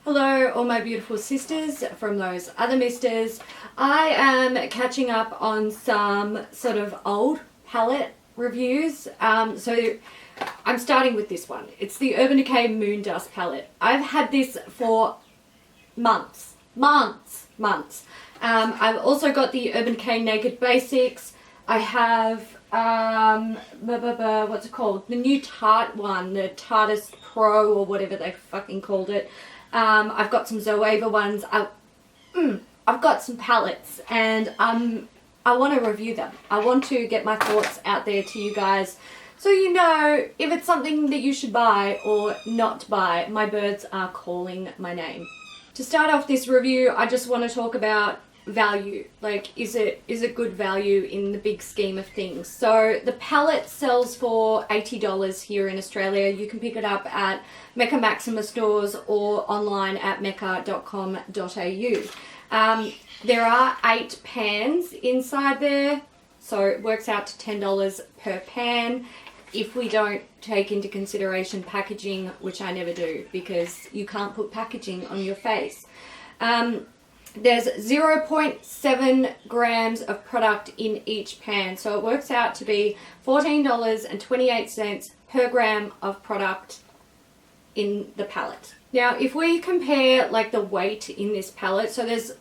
Hello all my beautiful sisters from those other misters. I am catching up on some sort of old palette reviews. So I'm starting with this one. It's the Urban Decay Moondust palette. I've had this for months. I've also got the Urban Decay Naked Basics. I have, what's it called? The new Tarte one, the Tarteist Pro or whatever they fucking called it. I've got some Zoeva ones. I've got some palettes and I want to review them. I want to get my thoughts out there to you guys so you know if it's something that you should buy or not buy. My birds are calling my name. To start off this review, I just want to talk about value. Like, is it good value in the big scheme of things? So the palette sells for $80 here in Australia. You can pick it up at Mecca Maxima stores or online at mecca.com.au. There are 8 pans inside there, so it works out to $10 per pan if we don't take into consideration packaging, which I never do because you can't put packaging on your face. There's 0.7 grams of product in each pan, so it works out to be $14.28 per gram of product in the palette. Now, if we compare like the weight in this palette, so there's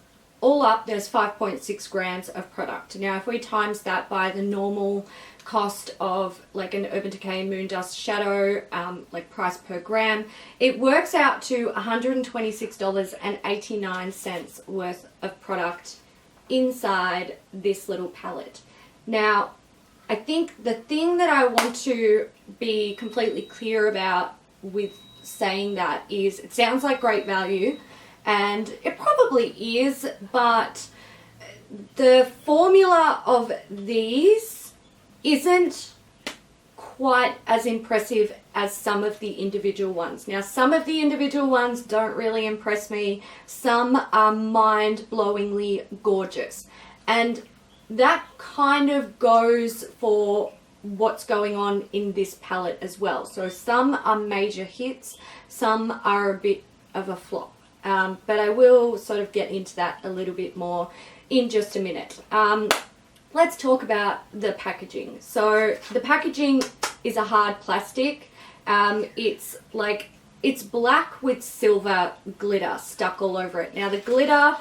5.6 grams of product. Now, if we times that by the normal cost of like an Urban Decay Moondust shadow, like price per gram, it works out to $126.89 worth of product inside this little palette. Now, I think the thing that I want to be completely clear about with saying that is it sounds like great value, and it probably is, but the formula of these isn't quite as impressive as some of the individual ones. Now, some of the individual ones don't really impress me. Some are mind-blowingly gorgeous. And that kind of goes for what's going on in this palette as well. So some are major hits, some are a bit of a flop. But I will sort of get into that a little bit more in just a minute. Let's talk about the packaging. So the packaging is a hard plastic. It's black with silver glitter stuck all over it. Now the glitter,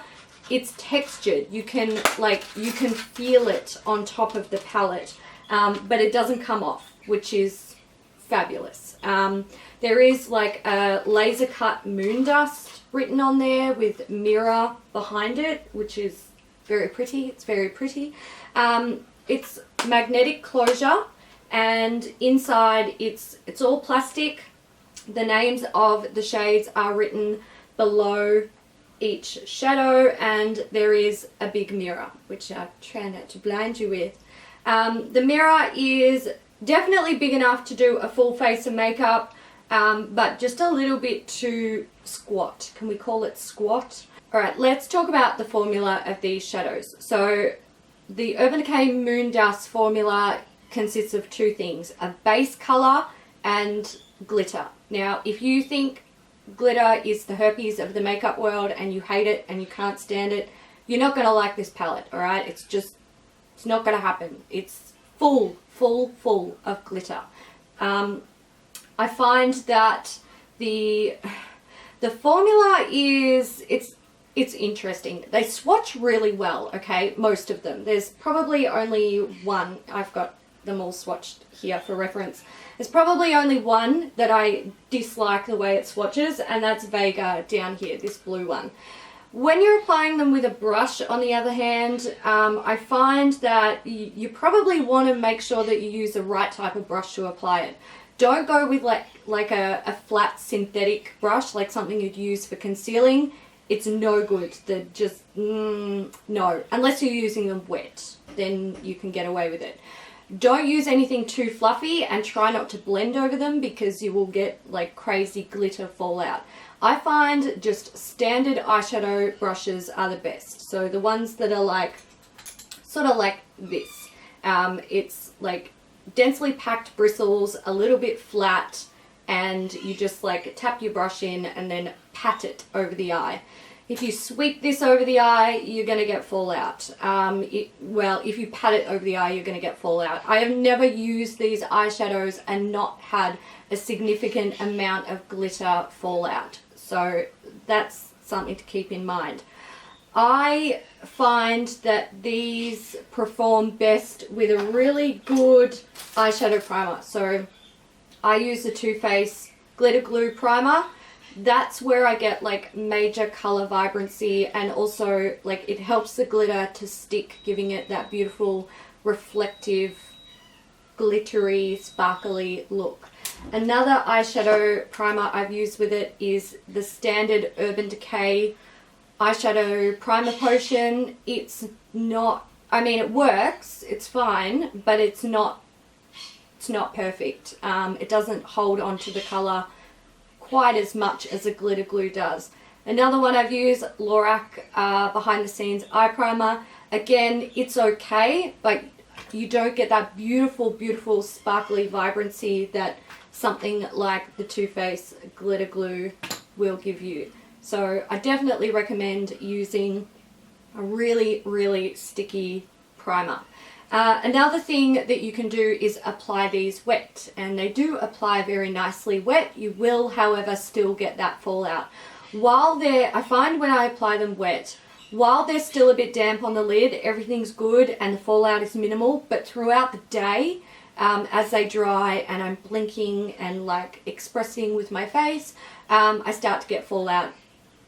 it's textured. You can feel it on top of the palette, but it doesn't come off, which is fabulous. There is like a laser cut Moondust written on there with mirror behind it, which is very pretty. It's very pretty. It's magnetic closure, and inside it's all plastic. The names of the shades are written below each shadow, and there is a big mirror, which I'll try not to blind you with. The mirror is definitely big enough to do a full face of makeup, but just a little bit too squat. Can we call it squat? Alright, let's talk about the formula of these shadows. So the Urban Decay Moondust formula consists of 2 things, a base color and glitter. Now, if you think glitter is the herpes of the makeup world and you hate it and you can't stand it, you're not going to like this palette, alright? It's not going to happen. It's full of glitter. I find that the formula is, it's interesting. They swatch really well, okay, most of them. There's probably only one. I've got them all swatched here for reference. There's probably only one that I dislike the way it swatches, and that's Vega down here, this blue one. When you're applying them with a brush, on the other hand, I find that you probably want to make sure that you use the right type of brush to apply it. Don't go with like a flat synthetic brush, like something you'd use for concealing. It's no good. They're just, no. Unless you're using them wet, then you can get away with it. Don't use anything too fluffy and try not to blend over them because you will get like crazy glitter fallout. I find just standard eyeshadow brushes are the best. So the ones that are like, sort of like this. It's like densely packed bristles, a little bit flat, and you just like tap your brush in and then pat it over the eye. If you sweep this over the eye, you're going to get fallout. Well, if you pat it over the eye, you're going to get fallout. I have never used these eyeshadows and not had a significant amount of glitter fallout. So that's something to keep in mind. I find that these perform best with a really good eyeshadow primer. So I use the Too Faced Glitter Glue Primer. That's where I get like major color vibrancy, and also like it helps the glitter to stick, giving it that beautiful reflective glittery sparkly look. Another eyeshadow primer I've used with it is the standard Urban Decay eyeshadow primer potion. It's not, I mean it works, it's fine, but it's not perfect. It doesn't hold onto the color quite as much as a glitter glue does. Another one I've used, Lorac Behind the Scenes Eye Primer. Again, it's okay, but you don't get that beautiful, beautiful sparkly vibrancy that something like the Too Faced Glitter Glue will give you. So I definitely recommend using a really, really sticky primer. Another thing that you can do is apply these wet, and they do apply very nicely wet. You will, however, still get that fallout. While I find when I apply them wet, while they're still a bit damp on the lid, everything's good and the fallout is minimal, but throughout the day, as they dry and I'm blinking and like expressing with my face, I start to get fallout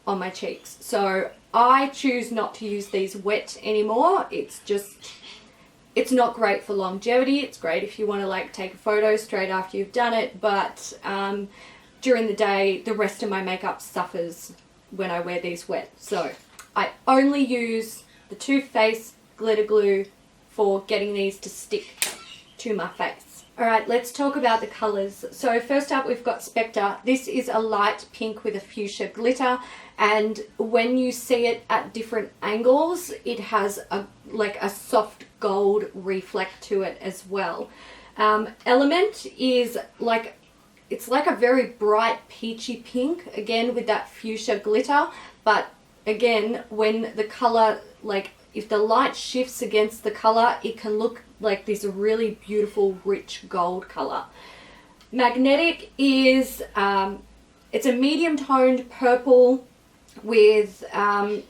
on my cheeks. So I choose not to use these wet anymore. It's not great for longevity. It's great if you want to like take a photo straight after you've done it, but during the day, the rest of my makeup suffers when I wear these wet. So I only use the Too Faced Glitter Glue for getting these to stick to my face. Alright, let's talk about the colours. So first up we've got Spectre. This is a light pink with a fuchsia glitter, and when you see it at different angles, it has like a soft gold reflect to it as well. Element is like, it's like a very bright peachy pink, again with that fuchsia glitter, but again when the color, like if the light shifts against the color, it can look like this really beautiful rich gold color. Magnetic is it's a medium toned purple with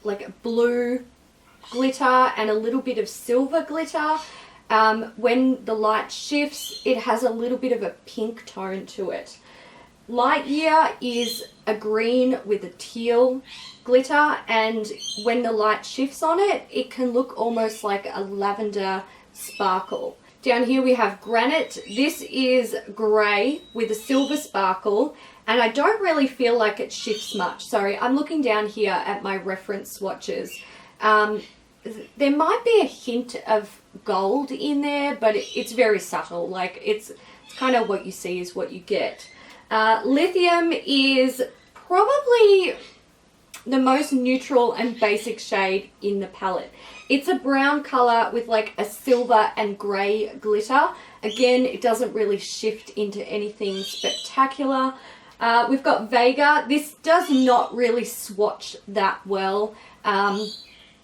like blue glitter and a little bit of silver glitter. When the light shifts, it has a little bit of a pink tone to it. Light Year is a green with a teal glitter, and when the light shifts on it, it can look almost like a lavender sparkle. Down here we have Granite. This is grey with a silver sparkle, and I don't really feel like it shifts much. Sorry, I'm looking down here at my reference swatches. There might be a hint of gold in there, but it's very subtle. Like it's kind of what you see is what you get. Lithium is probably the most neutral and basic shade in the palette. It's a brown color with like a silver and grey glitter. Again, it doesn't really shift into anything spectacular. We've got Vega. This does not really swatch that well.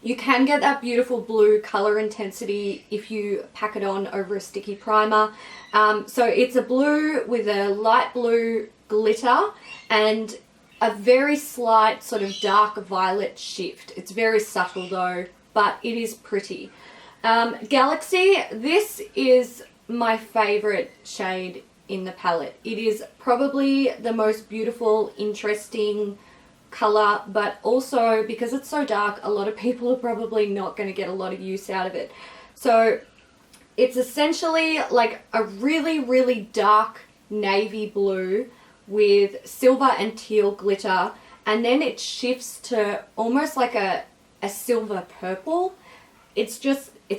You can get that beautiful blue color intensity if you pack it on over a sticky primer. So it's a blue with a light blue glitter and a very slight sort of dark violet shift. It's very subtle though, but it is pretty. Galaxy, this is my favorite shade in the palette. It is probably the most beautiful, interesting color, but also because it's so dark, a lot of people are probably not going to get a lot of use out of it. So it's essentially like a really, really dark navy blue with silver and teal glitter, and then it shifts to almost like a silver purple. It's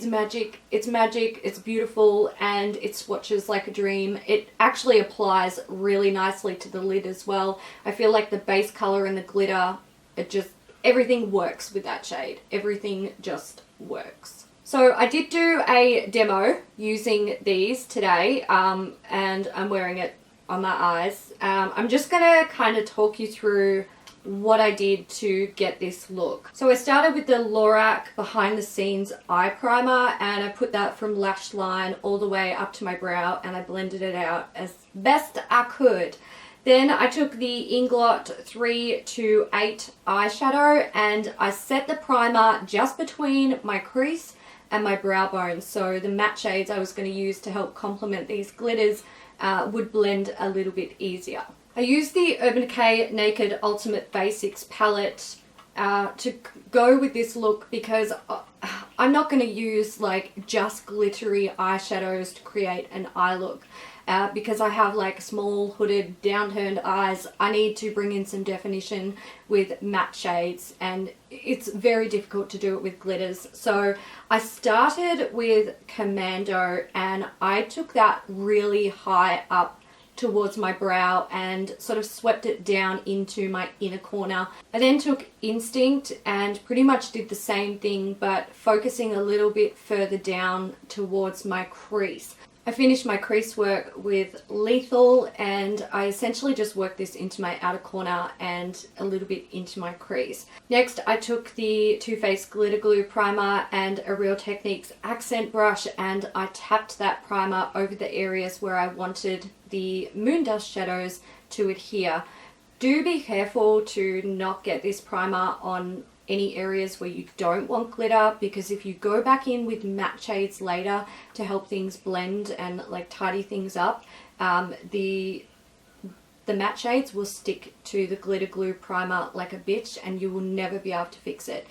magic, it's beautiful, and it swatches like a dream. It actually applies really nicely to the lid as well. I feel like the base color and the glitter, everything works with that shade. Everything just works. So I did do a demo using these today, and I'm wearing it on my eyes. I'm just gonna kind of talk you through what I did to get this look. So I started with the Lorac Behind the Scenes Eye Primer, and I put that from lash line all the way up to my brow, and I blended it out as best I could. Then I took the Inglot 328 eyeshadow and I set the primer just between my crease and my brow bone, so the matte shades I was going to use to help complement these glitters would blend a little bit easier. I used the Urban Decay Naked Ultimate Basics palette to go with this look because I'm not going to use like just glittery eyeshadows to create an eye look. Because I have like small hooded downturned eyes, I need to bring in some definition with matte shades, and it's very difficult to do it with glitters. So I started with Commando and I took that really high up towards my brow and sort of swept it down into my inner corner. I then took Instinct and pretty much did the same thing, but focusing a little bit further down towards my crease. I finished my crease work with Lethal, and I essentially just worked this into my outer corner and a little bit into my crease. Next, I took the Too Faced Glitter Glue Primer and a Real Techniques accent brush, and I tapped that primer over the areas where I wanted the Moondust shadows to adhere. Do be careful to not get this primer on any areas where you don't want glitter, because if you go back in with matte shades later to help things blend and like tidy things up, the matte shades will stick to the glitter glue primer like a bitch and you will never be able to fix it.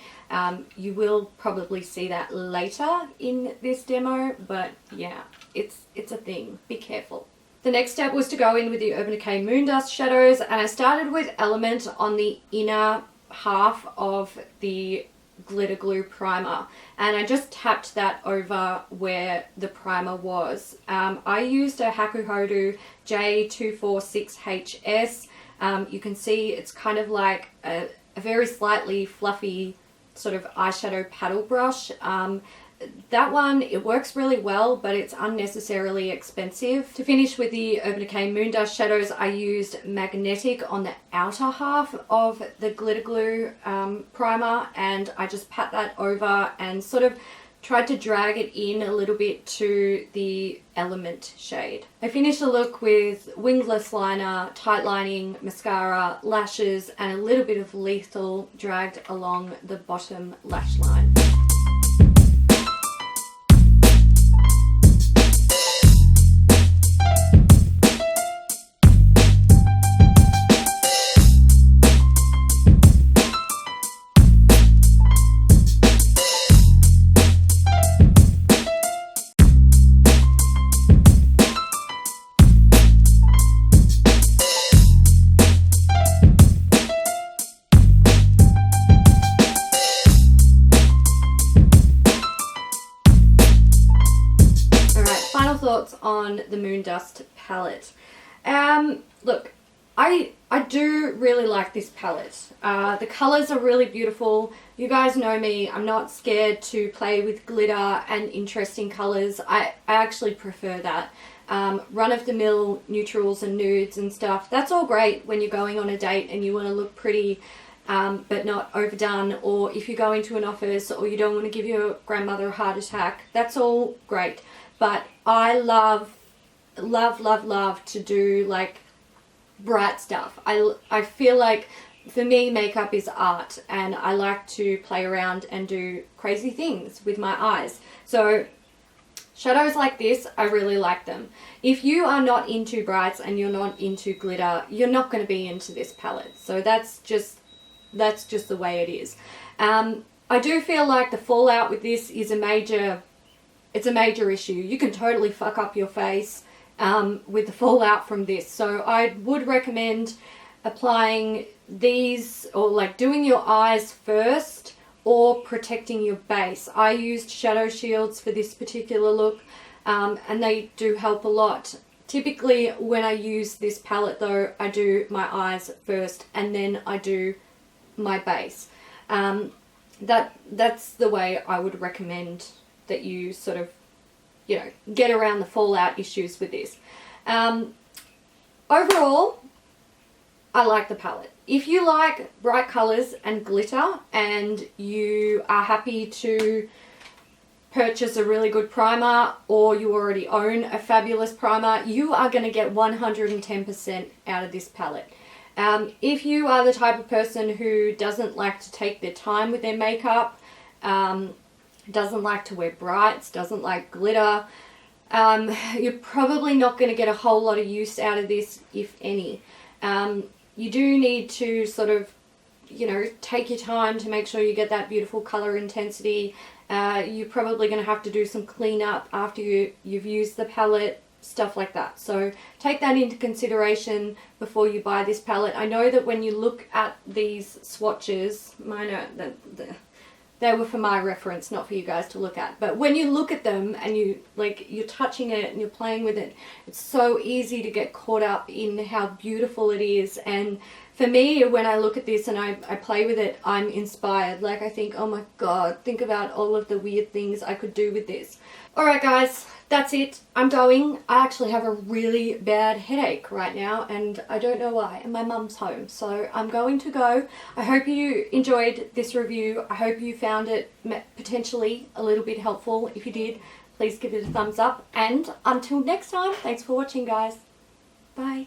You will probably see that later in this demo, but yeah, it's a thing. Be careful. The next step was to go in with the Urban Decay Moondust shadows, and I started with Element on the inner half of the glitter glue primer, and I just tapped that over where the primer was. I used a Hakuhodo J246HS. You can see it's kind of like a very slightly fluffy sort of eyeshadow paddle brush. That one, it works really well, but it's unnecessarily expensive. To finish with the Urban Decay Moondust shadows, I used Magnetic on the outer half of the glitter glue primer, and I just pat that over and sort of tried to drag it in a little bit to the Element shade. I finished the look with wingless liner, tight lining, mascara, lashes, and a little bit of Lethal dragged along the bottom lash line. Thoughts on the Moondust palette. Look, I do really like this palette. The colors are really beautiful. You guys know me, I'm not scared to play with glitter and interesting colors. I actually prefer that. Run-of-the-mill neutrals and nudes and stuff, that's all great when you're going on a date and you want to look pretty but not overdone, or if you go into an office or you don't want to give your grandmother a heart attack, that's all great. But I love to do like bright stuff. I feel like for me makeup is art, and I like to play around and do crazy things with my eyes. So shadows like this, I really like them. If you are not into brights and you're not into glitter, you're not going to be into this palette. So that's just the way it is. I do feel like the fallout with this is a major issue. You can totally fuck up your face with the fallout from this. So I would recommend applying these, or like doing your eyes first, or protecting your base. I used shadow shields for this particular look, and they do help a lot. Typically when I use this palette though, I do my eyes first and then I do my base. That's the way I would recommend that you sort of, you know, get around the fallout issues with this. overall, I like the palette. If you like bright colors and glitter and you are happy to purchase a really good primer, or you already own a fabulous primer, you are going to get 110% out of this palette. If you are the type of person who doesn't like to take their time with their makeup, doesn't like to wear brights, doesn't like glitter, you're probably not going to get a whole lot of use out of this, if any. You do need to sort of, you know, take your time to make sure you get that beautiful color intensity. You're probably going to have to do some cleanup after you've used the palette, stuff like that. So take that into consideration before you buy this palette. I know that when you look at these swatches, mine are, they were for my reference, not for you guys to look at. But when you look at them and you're touching it and you're playing with it, it's so easy to get caught up in how beautiful it is. And for me, when I look at this and I play with it, I'm inspired. Like, I think, oh my God, think about all of the weird things I could do with this. Alright guys, that's it. I'm going. I actually have a really bad headache right now and I don't know why. And my mum's home, so I'm going to go. I hope you enjoyed this review. I hope you found it potentially a little bit helpful. If you did, please give it a thumbs up. And until next time, thanks for watching guys. Bye.